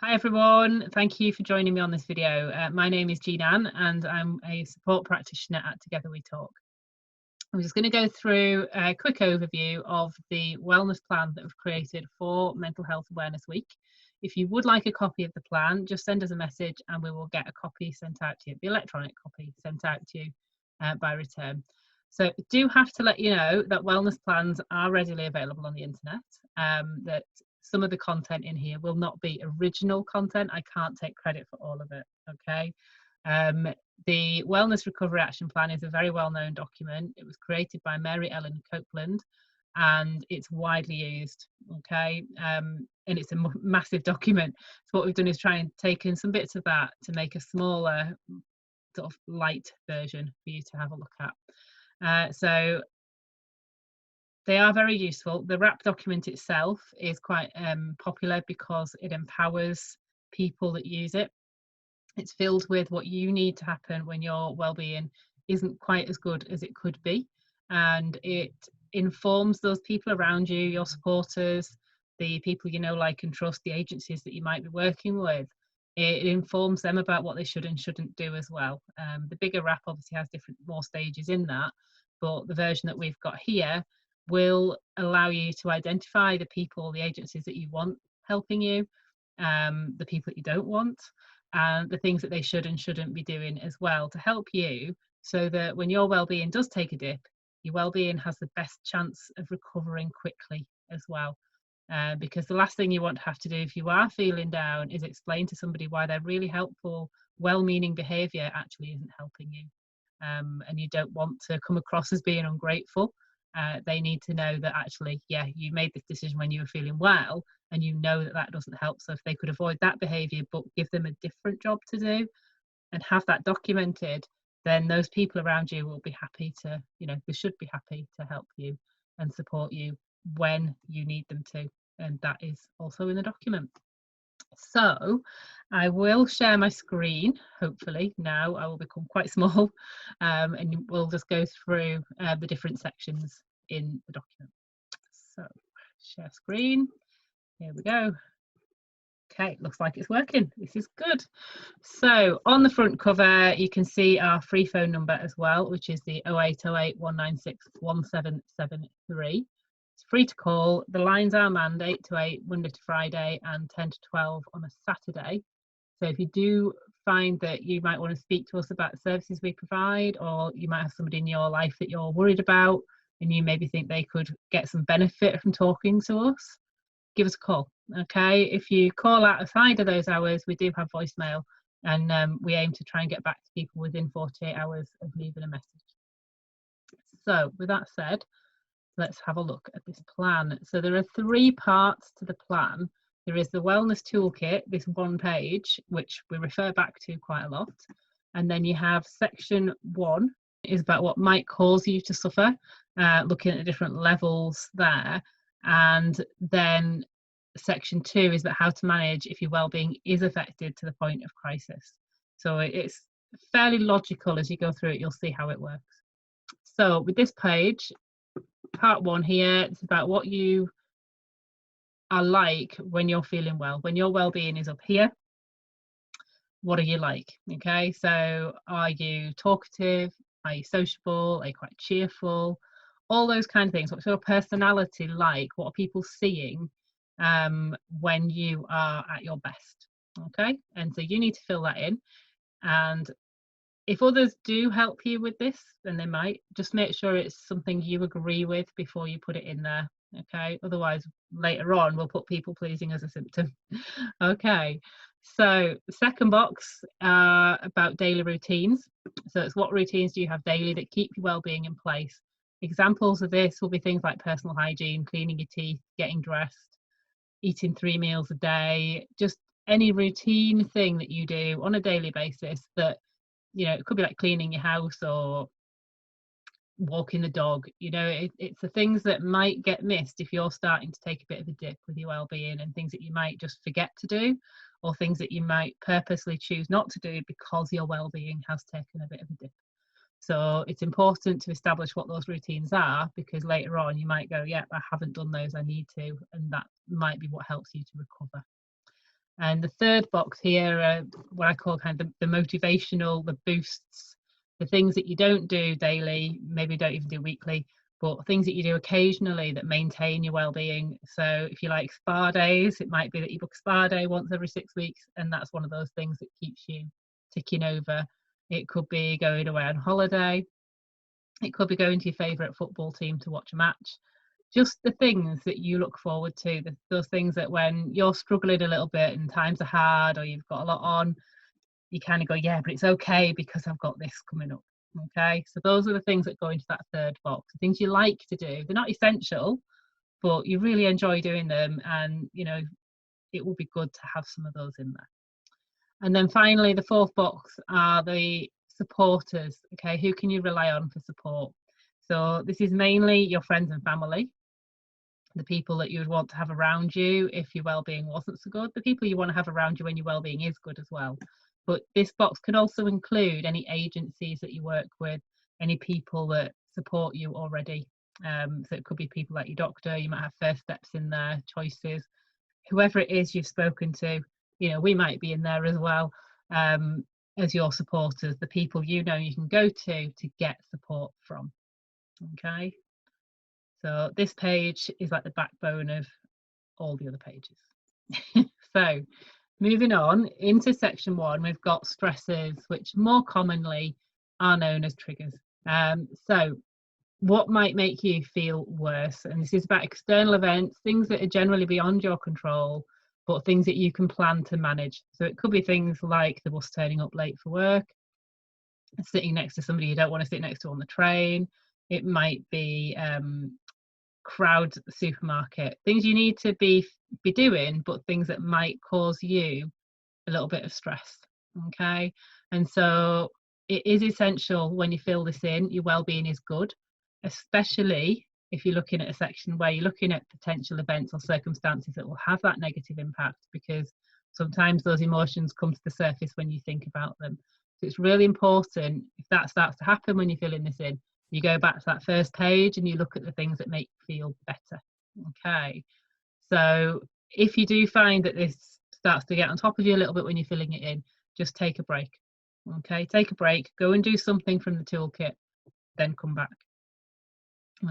Hi everyone, thank you for joining me on this video. My name is Jean Ann and I'm a support practitioner at Together We Talk. I'm just going to go through a quick overview of the wellness plan that we've created for Mental Health Awareness Week. If you would like a copy of the plan, just send us a message and we will get a copy sent out to you, the electronic copy sent out to you by return. So I do have to let you know that wellness plans are readily available on the internet, that some of the content in here will not be original content. I can't take credit for all of it, okay? The Wellness Recovery Action Plan is a very well-known document. It was created by Mary Ellen Copeland and it's widely used, okay? And it's a massive document. So what we've done is try and take in some bits of that to make a smaller, sort of light version for you to have a look at. So they are very useful. The WRAP document itself is quite popular because it empowers people that use it. It's filled with what you need to happen when your well-being isn't quite as good as it could be, and it informs those people around you, your supporters, the people you know, like and trust, the agencies that you might be working with. It informs them about what they should and shouldn't do as well. The bigger WRAP obviously has more stages in that, but the version that we've got here will allow you to identify the people, the agencies that you want helping you, the people that you don't want, and the things that they should and shouldn't be doing as well to help you, so that when your well-being does take a dip, your well-being has the best chance of recovering quickly as well. Because the last thing you want to have to do if you are feeling down is explain to somebody why their really helpful, well-meaning behaviour actually isn't helping you. And you don't want to come across as being ungrateful. They need to know that actually, yeah, you made this decision when you were feeling well, and you know that that doesn't help. So if they could avoid that behaviour but give them a different job to do and have that documented, then those people around you will be happy to, they should be happy to help you and support you when you need them to. And that is also in the document. So I will share my screen. Hopefully now I will become quite small, and we'll just go through the different sections in the document. So share screen. Here we go. Okay, looks like it's working. This is good. So on the front cover, you can see our free phone number as well, which is the 0808 196 1773. It's free to call. The lines are manned 8 to 8, Monday to Friday, and 10 to 12 on a Saturday. So if you do find that you might want to speak to us about the services we provide, or you might have somebody in your life that you're worried about, and you maybe think they could get some benefit from talking to us, give us a call. Okay, if you call outside of those hours, we do have voicemail, and we aim to try and get back to people within 48 hours of leaving a message. So with that said, let's have a look at this plan. So there are 3 parts to the plan. There is the wellness toolkit, this one page, which we refer back to quite a lot. And then you have section 1 is about what might cause you to suffer, looking at the different levels there. And then section 2 is about how to manage if your well-being is affected to the point of crisis. So it's fairly logical. As you go through it, you'll see how it works. So with this page, part 1 here, it's about what you are like when you're feeling well. When your well-being is up here, what are you like? Okay, so are you talkative? Are you sociable? Are you quite cheerful? All those kind of things. What's your personality like? What are people seeing when you are at your best? Okay, and so you need to fill that in. And if others do help you with this, then they might just make sure it's something you agree with before you put it in there. Okay, otherwise later on we'll put people pleasing as a symptom. Okay, so the second box about daily routines. So it's what routines do you have daily that keep your well-being in place. Examples of this will be things like personal hygiene, cleaning your teeth, getting dressed, eating 3 meals a day, just any routine thing that you do on a daily basis that, it could be like cleaning your house or walking the dog. It's the things that might get missed if you're starting to take a bit of a dip with your well-being, and things that you might just forget to do, or things that you might purposely choose not to do because your well-being has taken a bit of a dip. So it's important to establish what those routines are, because later on you might go, yeah, I haven't done those, I need to, and that might be what helps you to recover. And the third box here are what I call kind of the motivational, the boosts, the things that you don't do daily, maybe don't even do weekly, but things that you do occasionally that maintain your well-being. So if you like spa days, it might be that you book a spa day once every 6 weeks, and that's one of those things that keeps you ticking over. It could be going away on holiday. It could be going to your favourite football team to watch a match. Just the things that you look forward to, those things that when you're struggling a little bit and times are hard or you've got a lot on, you kind of go, yeah, but it's okay because I've got this coming up. Okay, so those are the things that go into that third box, the things you like to do. They're not essential, but you really enjoy doing them, and you know it will be good to have some of those in there. And then finally, the fourth box are the supporters. Okay, who can you rely on for support? So this is mainly your friends and family, the people that you would want to have around you if your well-being wasn't so good, the people you want to have around you when your well-being is good as well. But this box can also include any agencies that you work with, any people that support you already. So it could be people like your doctor, you might have First Steps in there, Choices, whoever it is you've spoken to, you know, we might be in there as well, as your supporters, the people you know you can go to get support from. Okay, so this page is like the backbone of all the other pages. So moving on into section 1, we've got stressors, which more commonly are known as triggers. So what might make you feel worse? And this is about external events, things that are generally beyond your control, but things that you can plan to manage. So it could be things like the bus turning up late for work, sitting next to somebody you don't want to sit next to on the train. It might be crowd supermarket, things you need to be doing, but things that might cause you a little bit of stress. Okay, and so it is essential when you fill this in, your well-being is good, especially if you're looking at a section where you're looking at potential events or circumstances that will have that negative impact, because sometimes those emotions come to the surface when you think about them. So it's really important, if that starts to happen when you're filling this in, you go back to that first page and you look at the things that make you feel better. Okay, so if you do find that this starts to get on top of you a little bit when you're filling it in, just take a break. Okay, take a break, go and do something from the toolkit, then come back.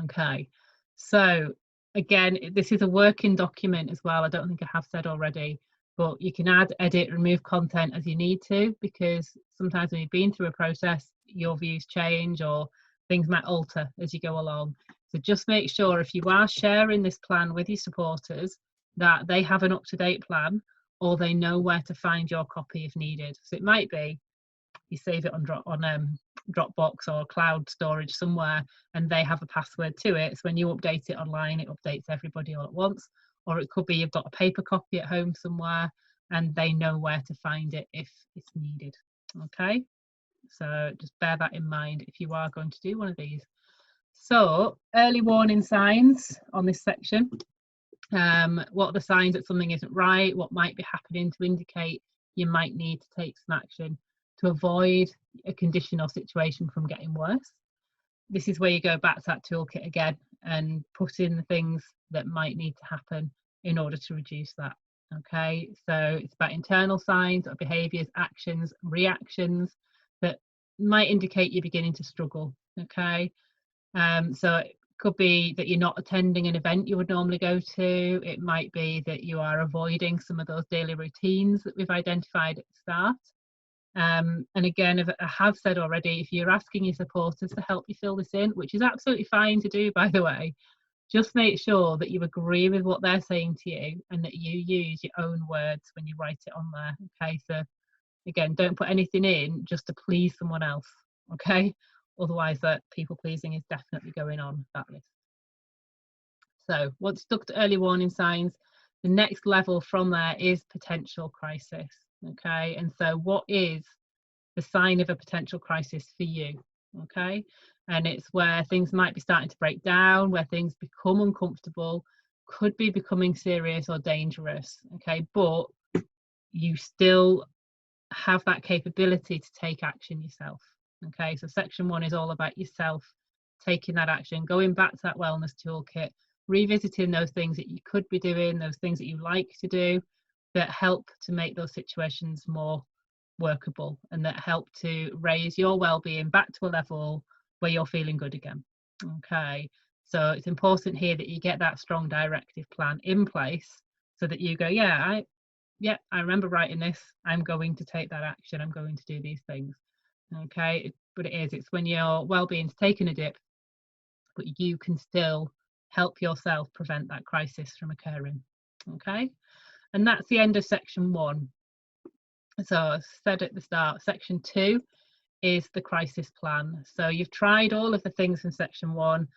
Okay, so again, this is a working document as well. I don't think I have said already, but you can add, edit, remove content as you need to, because sometimes when you've been through a process, your views change or things might alter as you go along. So just make sure if you are sharing this plan with your supporters that they have an up-to-date plan, or they know where to find your copy if needed. So it might be you save it on Dropbox or cloud storage somewhere, and they have a password to it. So when you update it online, it updates everybody all at once. Or it could be you've got a paper copy at home somewhere, and they know where to find it if it's needed. Okay, so just bear that in mind if you are going to do one of these. So early warning signs on this section. What are the signs that something isn't right? What might be happening to indicate you might need to take some action to avoid a condition or situation from getting worse? This is where you go back to that toolkit again and put in the things that might need to happen in order to reduce that. Okay, so it's about internal signs or behaviours, actions, reactions that might indicate you're beginning to struggle. Okay, so it could be that you're not attending an event you would normally go to. It might be that you are avoiding some of those daily routines that we've identified at the start. And again, I have said already, if you're asking your supporters to help you fill this in, which is absolutely fine to do, by the way, just make sure that you agree with what they're saying to you and that you use your own words when you write it on there. Okay, so again, don't put anything in just to please someone else. Okay, otherwise that people pleasing is definitely going on that list. So once you've looked at early warning signs, the next level from there is potential crisis. Okay, and so what is the sign of a potential crisis for you? Okay, and it's where things might be starting to break down, where things become uncomfortable, could be becoming serious or dangerous. Okay, but you still have that capability to take action yourself. Okay, so section 1 is all about yourself taking that action, going back to that wellness toolkit, revisiting those things that you could be doing, those things that you like to do, that help to make those situations more workable and that help to raise your well-being back to a level where you're feeling good again. Okay, so it's important here that you get that strong directive plan in place so that you go, yeah, I remember writing this, I'm going to take that action, I'm going to do these things. Okay, but it's when your well-being's taken a dip, but you can still help yourself prevent that crisis from occurring. Okay, and that's the end of section 1. So as I said at the start, section 2 is the crisis plan. So you've tried all of the things from section 1,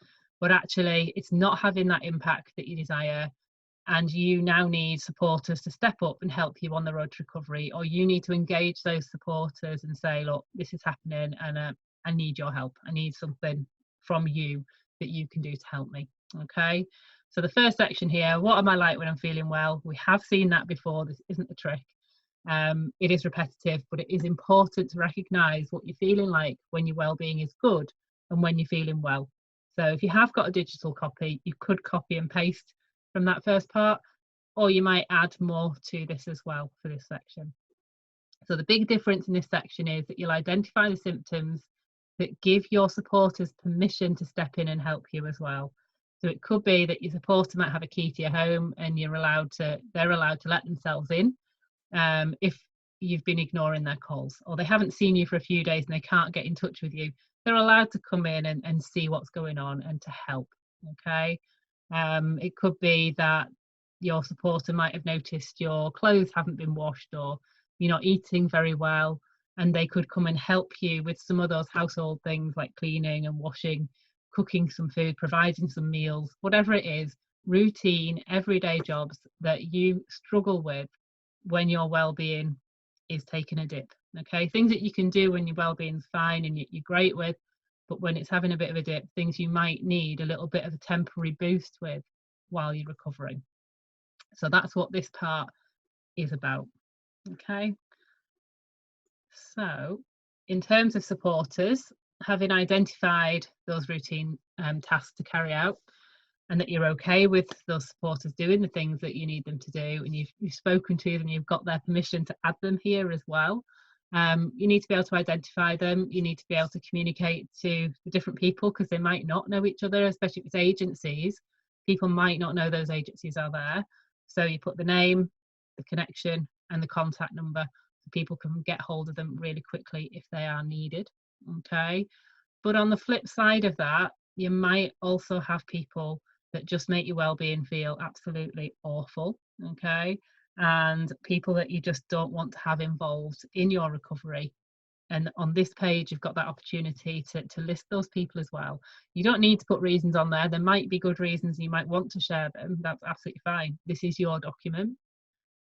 but actually it's not having that impact that you desire, and you now need supporters to step up and help you on the road to recovery, or you need to engage those supporters and say, look, this is happening and I need your help. I need something from you that you can do to help me. Okay, so the first section here, what am I like when I'm feeling well? We have seen that before, this isn't a trick. It is repetitive, but it is important to recognise what you're feeling like when your well-being is good and when you're feeling well. So if you have got a digital copy, you could copy and paste from that first part, or you might add more to this as well for this section. So the big difference in this section is that you'll identify the symptoms that give your supporters permission to step in and help you as well. So it could be that your supporter might have a key to your home and they're allowed to let themselves in if you've been ignoring their calls, or they haven't seen you for a few days and they can't get in touch with you. They're allowed to come in and see what's going on and to help. Okay, it could be that your supporter might have noticed your clothes haven't been washed, or you're not eating very well, and they could come and help you with some of those household things like cleaning and washing, cooking some food, providing some meals, whatever it is, routine everyday jobs that you struggle with when your well-being is taking a dip. Okay, things that you can do when your well-being's fine and you're great with, but when it's having a bit of a dip, things you might need a little bit of a temporary boost with while you're recovering. So that's what this part is about. Okay, so in terms of supporters, having identified those routine tasks to carry out, and that you're okay with those supporters doing the things that you need them to do, and you've spoken to them, you've got their permission to add them here as well. You need to be able to identify them. You need to be able to communicate to the different people, because they might not know each other, especially if it's agencies. People might not know those agencies are there. So you put the name, the connection, and the contact number so people can get hold of them really quickly if they are needed. Okay. But on the flip side of that, you might also have people that just make your well-being feel absolutely awful. Okay, and people that you just don't want to have involved in your recovery. And on this page, you've got that opportunity to list those people as well. You don't need to put reasons on there. There might be good reasons, you might want to share them. That's absolutely fine. This is your document.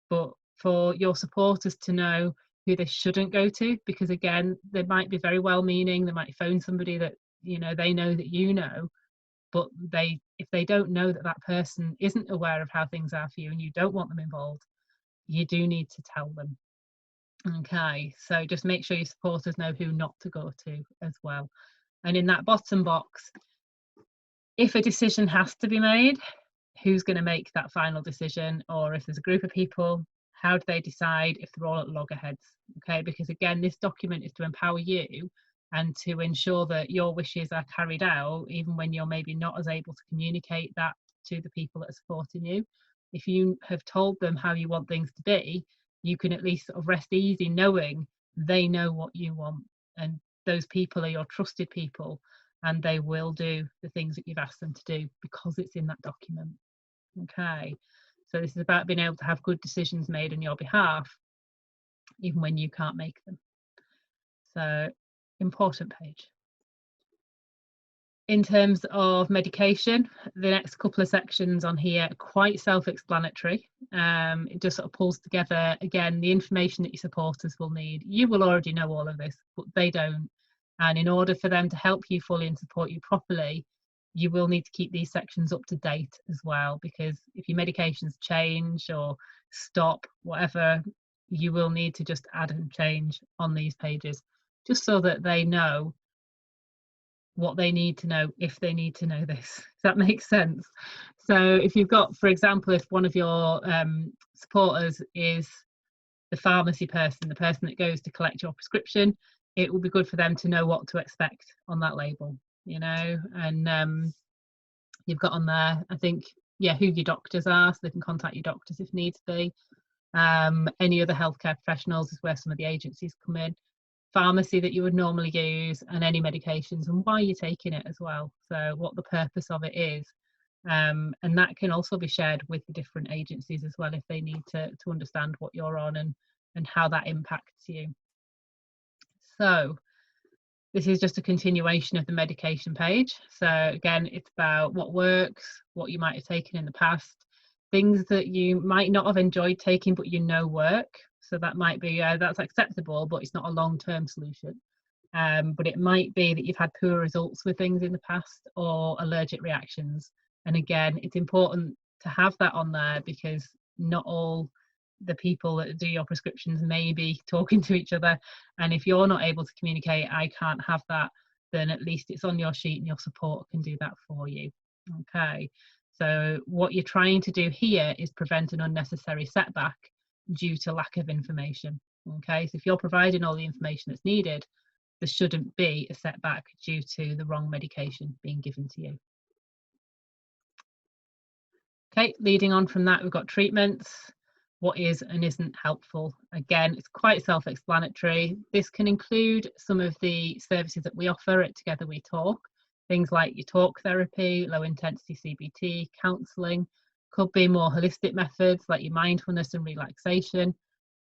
But for your supporters to know who they shouldn't go to, because again, they might be very well meaning, they might phone somebody that they know that you know, but if they don't know that that person isn't aware of how things are for you and you don't want them involved, you do need to tell them. Okay, so just make sure your supporters know who not to go to as well. And in that bottom box, if a decision has to be made, who's going to make that final decision? Or if there's a group of people, how do they decide if they're all at loggerheads? Okay, because again, this document is to empower you and to ensure that your wishes are carried out, even when you're maybe not as able to communicate that to the people that are supporting you. If you have told them how you want things to be, you can at least sort of rest easy knowing they know what you want, and those people are your trusted people, and they will do the things that you've asked them to do because it's in that document. Okay, so this is about being able to have good decisions made on your behalf, even when you can't make them. So, important page. In terms of medication, the next couple of sections on here are quite self-explanatory. It just sort of pulls together, again, the information that your supporters will need. You will already know all of this, but they don't. And in order for them to help you fully and support you properly, you will need to keep these sections up to date as well, because if your medications change or stop, whatever, you will need to just add and change on these pages, just so that they know what they need to know if they need to know this. Does that make sense? So if you've got, for example, if one of your supporters is the pharmacy person, the person that goes to collect your prescription. It will be good for them to know what to expect on that label, you know, and you've got on there, I think, yeah, who your doctors are, so they can contact your doctors if needs be. Any other healthcare professionals is where some of the agencies come in. Pharmacy that you would normally use, and any medications and why you're taking it as well. So what the purpose of it is. And that can also be shared with the different agencies as well if they need to understand what you're on and how that impacts you. So this is just a continuation of the medication page. So again, it's about what works, what you might have taken in the past, things that you might not have enjoyed taking but you know work. So that might be that's acceptable, but it's not a long-term solution. But it might be that you've had poor results with things in the past or allergic reactions. And again, it's important to have that on there because not all the people that do your prescriptions may be talking to each other. And if you're not able to communicate, I can't have that, then at least it's on your sheet and your support can do that for you. Okay. So what you're trying to do here is prevent an unnecessary setback due to lack of information. Okay. So if you're providing all the information that's needed, there shouldn't be a setback due to the wrong medication being given to you. Okay, leading on from that, we've got treatments. What is and isn't helpful. Again, it's quite self-explanatory. This can include some of the services that we offer at Together We Talk, things like your talk therapy, low intensity CBT, counselling, could be more holistic methods like your mindfulness and relaxation,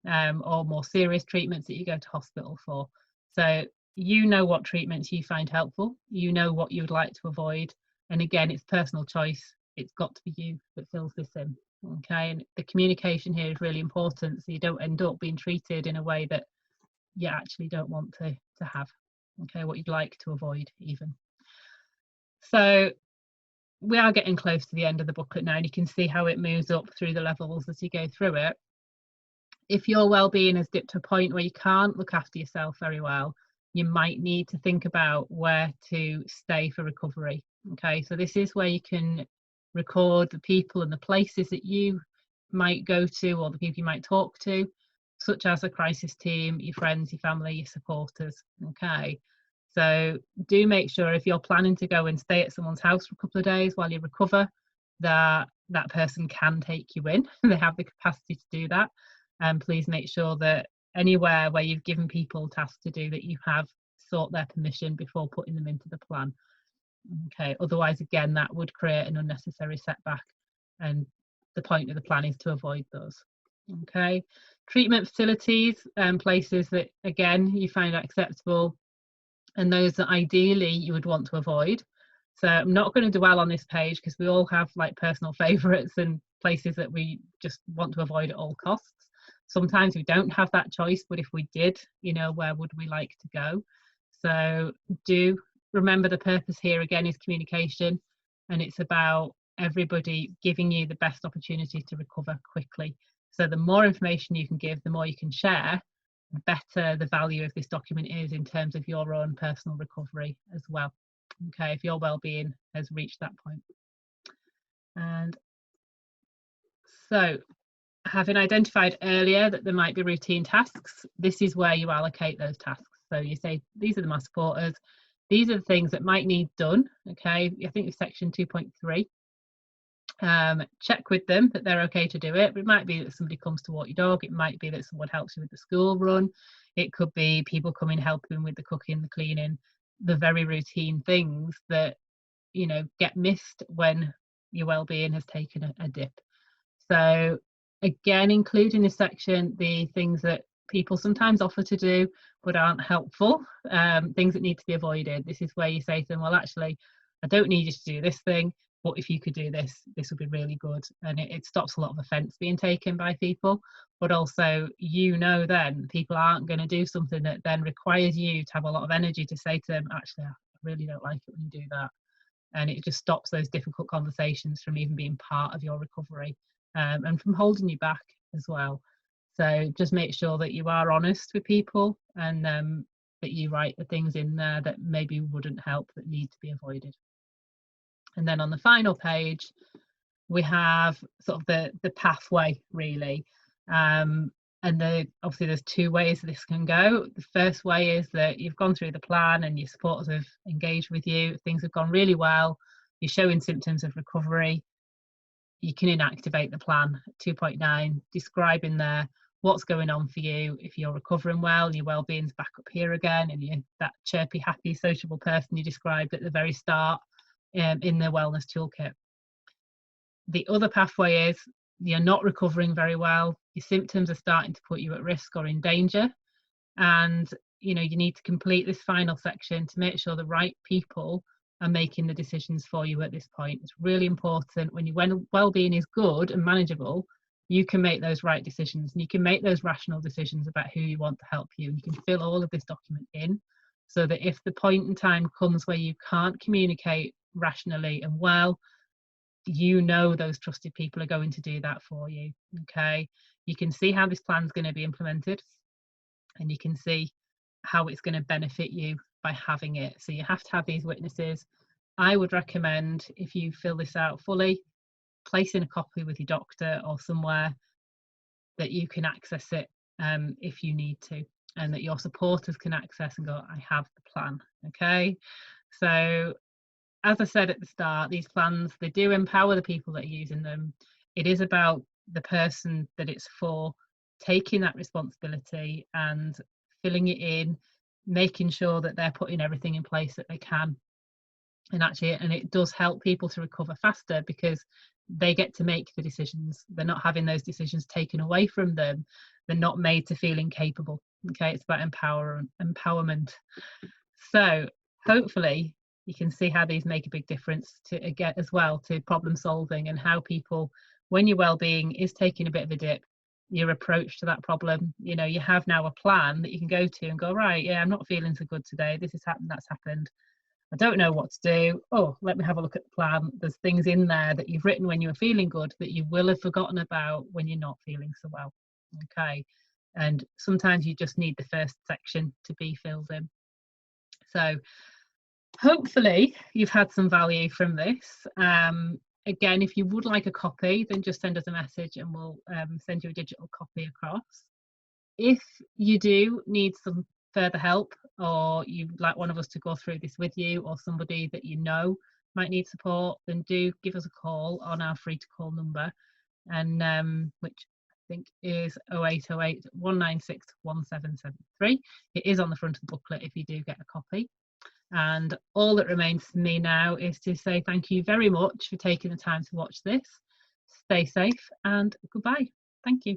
or more serious treatments that you go to hospital for. So you know what treatments you find helpful, you know what you would like to avoid, and again, it's personal choice. It's got to be you that fills this in. Okay, and the communication here is really important so you don't end up being treated in a way that you actually don't want to have. Okay, what you'd like to avoid even. So we are getting close to the end of the booklet now, and you can see how it moves up through the levels as you go through it. If your well-being has dipped to a point where you can't look after yourself very well, you might need to think about where to stay for recovery. Okay, so this is where you can record the people and the places that you might go to or the people you might talk to, such as a crisis team, your friends, your family, your supporters. Okay, so do make sure if you're planning to go and stay at someone's house for a couple of days while you recover, that that person can take you in. They have the capacity to do that. And please make sure that anywhere where you've given people tasks to do, that you have sought their permission before putting them into the plan. Okay, otherwise, again, that would create an unnecessary setback, and the point of the plan is to avoid those. Okay, treatment facilities and places that, again, you find acceptable, and those that ideally you would want to avoid. So I'm not going to dwell on this page because we all have like personal favorites and places that we just want to avoid at all costs. Sometimes we don't have that choice, but if we did, you know, where would we like to go? So do remember the purpose here again is communication, and it's about everybody giving you the best opportunity to recover quickly. So the more information you can give, the more you can share, the better the value of this document is in terms of your own personal recovery as well. Okay, if your well-being has reached that point. And so, having identified earlier that there might be routine tasks, this is where you allocate those tasks. So you say, these are my supporters, these are the things that might need done. Okay, I think it's section 2.3. Check with them that they're okay to do it. It might be that somebody comes to walk your dog, it might be that someone helps you with the school run, it could be people coming helping with the cooking, the cleaning, the very routine things that, you know, get missed when your well-being has taken a dip. So again, include in this section the things that people sometimes offer to do but aren't helpful, things that need to be avoided. This is where you say to them, well, actually, I don't need you to do this thing, but if you could do this, this would be really good. And it stops a lot of offence being taken by people, but also, you know, then people aren't going to do something that then requires you to have a lot of energy to say to them, actually, I really don't like it when you do that. And it just stops those difficult conversations from even being part of your recovery, and from holding you back as well. So just make sure that you are honest with people, and that you write the things in there that maybe wouldn't help, that need to be avoided. And then on the final page, we have sort of the pathway really. And obviously there's two ways this can go. The first way is that you've gone through the plan and your supporters have engaged with you, things have gone really well, you're showing symptoms of recovery. You can inactivate the plan 2.9, describing there what's going on for you. If you're recovering well and your well-being's back up here again, and you're that chirpy, happy, sociable person you described at the very start in the wellness toolkit. The other pathway is you're not recovering very well, your symptoms are starting to put you at risk or in danger, and you need to complete this final section to make sure the right people are making the decisions for you at this point. It's really important when your well-being is good and manageable, you can make those right decisions and you can make those rational decisions about who you want to help you, and you can fill all of this document in so that if the point in time comes where you can't communicate rationally and well, those trusted people are going to do that for you. Okay, you can see how this plan is going to be implemented and you can see how it's going to benefit you by having it. So you have to have these witnesses. I would recommend, if you fill this out fully, placing a copy with your doctor or somewhere that you can access it if you need to, and that your supporters can access and go, I have the plan. Okay, so as I said at the start, these plans, they do empower the people that are using them. It is about the person that it's for taking that responsibility and filling it in, making sure that they're putting everything in place that they can. And it does help people to recover faster because they get to make the decisions. They're not having those decisions taken away from them. They're not made to feel incapable. Okay, it's about empowerment. So hopefully you can see how these make a big difference as well to problem solving, and how people, when your well-being is taking a bit of a dip, your approach to that problem, you have now a plan that you can go to and go, right, yeah, I'm not feeling so good today, this has happened, that's happened, I don't know what to do. Oh, let me have a look at the plan. There's things in there that you've written when you were feeling good that you will have forgotten about when you're not feeling so well. Okay, and sometimes you just need the first section to be filled in. So hopefully you've had some value from this. Again, if you would like a copy, then just send us a message and we'll send you a digital copy across. If you do need some further help, or you'd like one of us to go through this with you, or somebody that you know might need support, then do give us a call on our free to call number, and which I think is 0808 196 1773. It is on the front of the booklet if you do get a copy. And all that remains for me now is to say thank you very much for taking the time to watch this. Stay safe and goodbye. Thank you.